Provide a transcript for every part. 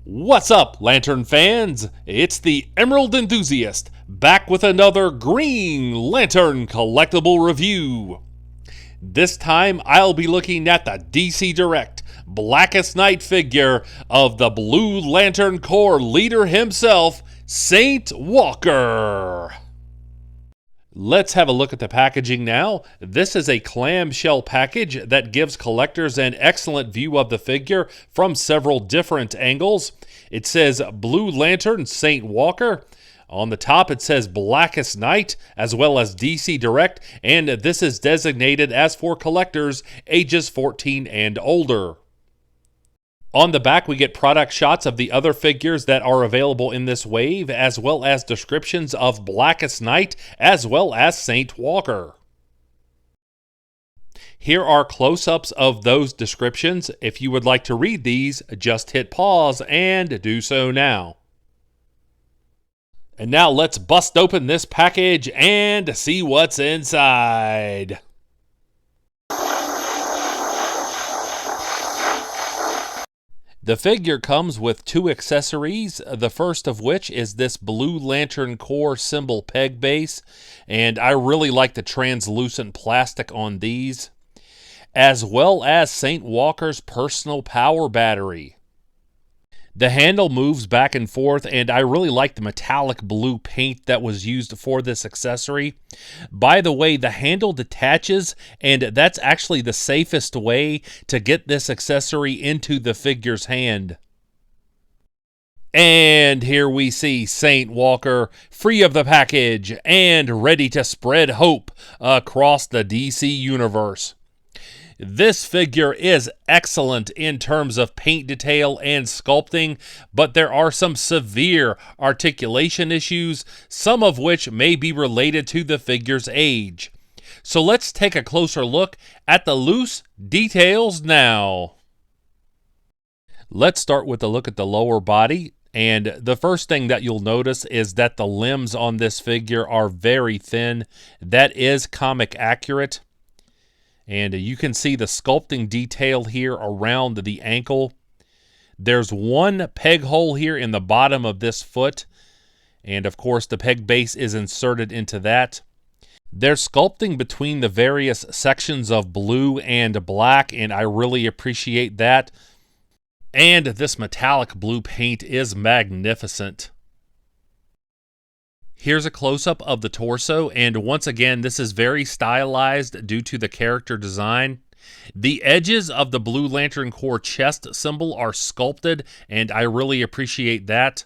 What's up, Lantern fans? It's the Emerald Enthusiast, back with another Green Lantern collectible review. This time, I'll be looking at the DC Direct Blackest Night figure of the Blue Lantern Corps leader himself, Saint Walker. Let's have a look at the packaging now. This is a clamshell package that gives collectors an excellent view of the figure from several different angles. It says Blue Lantern Saint Walker. On the top it says Blackest Night as well as DC Direct, and this is designated as for collectors ages 14 and older. On the back, we get product shots of the other figures that are available in this wave, as well as descriptions of Blackest Night, as well as Saint Walker. Here are close-ups of those descriptions. If you would like to read these, just hit pause and do so now. And now let's bust open this package and see what's inside. The figure comes with two accessories, the first of which is this Blue Lantern Corps symbol peg base, and I really like the translucent plastic on these, as well as Saint Walker's personal power battery. The handle moves back and forth, and I really like the metallic blue paint that was used for this accessory. By the way, the handle detaches, and that's actually the safest way to get this accessory into the figure's hand. And here we see Saint Walker, free of the package and ready to spread hope across the DC universe. This figure is excellent in terms of paint detail and sculpting, but there are some severe articulation issues, some of which may be related to the figure's age. So let's take a closer look at the loose details now. Let's start with a look at the lower body, and the first thing that you'll notice is that the limbs on this figure are very thin. That is comic accurate. And you can see the sculpting detail here around the ankle. There's one peg hole here in the bottom of this foot. And of course the peg base is inserted into that. There's sculpting between the various sections of blue and black, and I really appreciate that. And this metallic blue paint is magnificent. Here's a close-up of the torso, and once again, this is very stylized due to the character design. The edges of the Blue Lantern Corps chest symbol are sculpted, and I really appreciate that.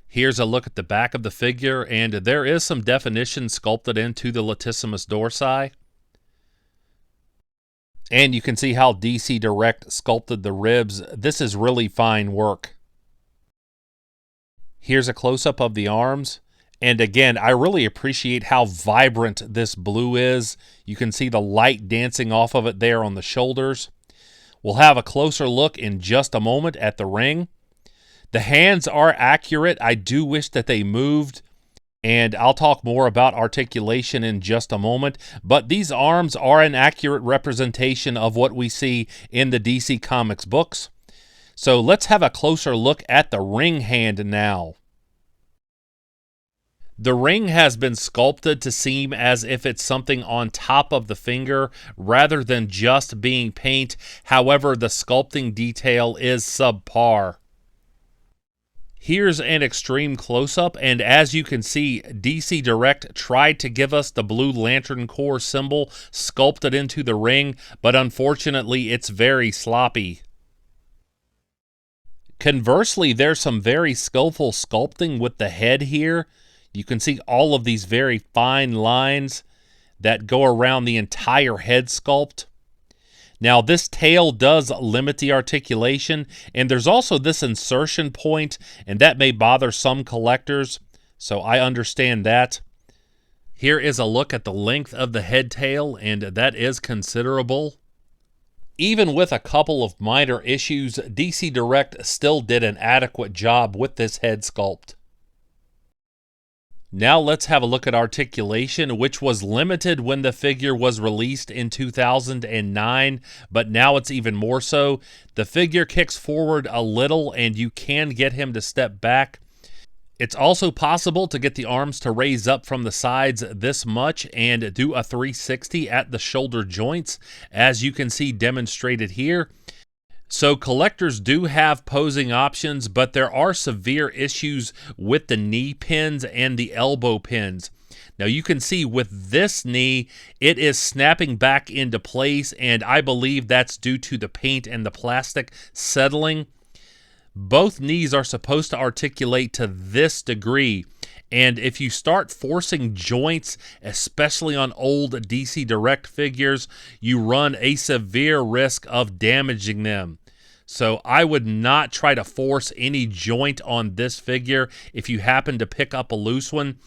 Here's a look at the back of the figure, and there is some definition sculpted into the latissimus dorsi. And you can see how DC Direct sculpted the ribs. This is really fine work. Here's a close-up of the arms. And again, I really appreciate how vibrant this blue is. You can see the light dancing off of it there on the shoulders. We'll have a closer look in just a moment at the ring. The hands are accurate. I do wish that they moved. And I'll talk more about articulation in just a moment. But these arms are an accurate representation of what we see in the DC Comics books. So let's have a closer look at the ring hand now. The ring has been sculpted to seem as if it's something on top of the finger rather than just being paint. However, the sculpting detail is subpar. Here's an extreme close-up, and as you can see, DC Direct tried to give us the Blue Lantern Corps symbol sculpted into the ring, but unfortunately it's very sloppy. Conversely, there's some very skillful sculpting with the head here. You can see all of these very fine lines that go around the entire head sculpt. Now, this tail does limit the articulation, and there's also this insertion point, and that may bother some collectors, so I understand that. Here is a look at the length of the head tail, and that is considerable. Even with a couple of minor issues, DC Direct still did an adequate job with this head sculpt. Now let's have a look at articulation, which was limited when the figure was released in 2009, but now it's even more so. The figure kicks forward a little and you can get him to step back. It's also possible to get the arms to raise up from the sides this much and do a 360 at the shoulder joints, as you can see demonstrated here. So collectors do have posing options, but there are severe issues with the knee pins and the elbow pins. Now you can see with this knee, it is snapping back into place, and I believe that's due to the paint and the plastic settling. Both knees are supposed to articulate to this degree, and if you start forcing joints, especially on old DC Direct figures, you run a severe risk of damaging them. So I would not try to force any joint on this figure if you happen to pick up a loose one.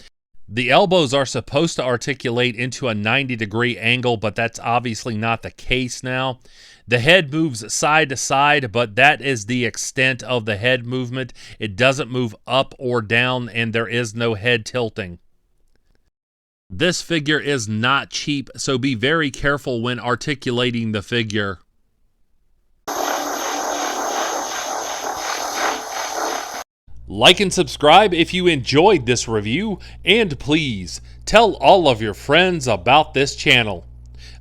The elbows are supposed to articulate into a 90-degree angle, but that's obviously not the case now. The head moves side to side, but that is the extent of the head movement. It doesn't move up or down, and there is no head tilting. This figure is not cheap, so be very careful when articulating the figure. Like and subscribe if you enjoyed this review, and please tell all of your friends about this channel.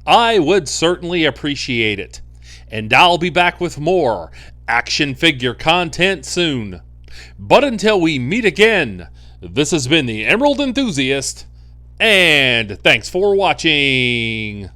I would certainly appreciate it. And I'll be back with more action figure content soon. But until we meet again, this has been the Emerald Enthusiast, and thanks for watching.